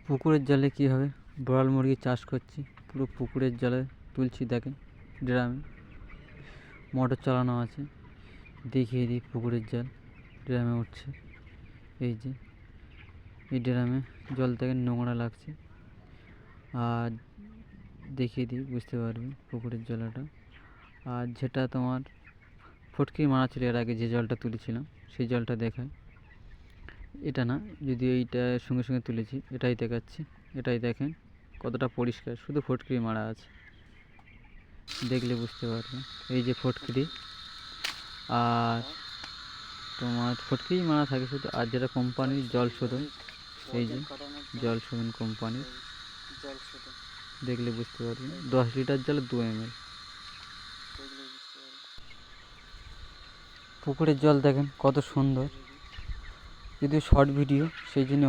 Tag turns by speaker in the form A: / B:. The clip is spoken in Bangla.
A: পুকুরের জলে কীভাবে বোয়াল মুরগি চাষ করছি পুরো পুকুরের জলে তুলছি। দেখেন ড্রামে মোটর চালানো আছে, দেখিয়ে দিই। পুকুরের জল ড্রামে উঠছে, এই যে এই ড্রামে জল থেকে নোংরা লাগছে। আর দেখিয়ে দিই, বুঝতে পারবেন পুকুরের জলটা। আর যেটা তোমার ফটকি মারা ছিল এর আগে যে জলটা তুলেছিলাম সেই জলটা দেখায়। এটা না, যদি এইটা সঙ্গে সঙ্গে তুলেছি এটাই দেখাচ্ছি। এটাই দেখেন কতটা পরিষ্কার, শুধু ফটকিরি মারা আছে, দেখলে বুঝতে পারবেন। এই যে ফটকিরি, আর তোমার ফটকিরি মারা থাকে শুধু। আর যেটা কোম্পানির জল শোধন, এই যে জল শোধন কোম্পানির, দেখলে বুঝতে পারবেন। 10 লিটার জলে 2 ml। পুকুরের জল দেখেন কত সুন্দর, যদিও শর্ট ভিডিও সেই জন্য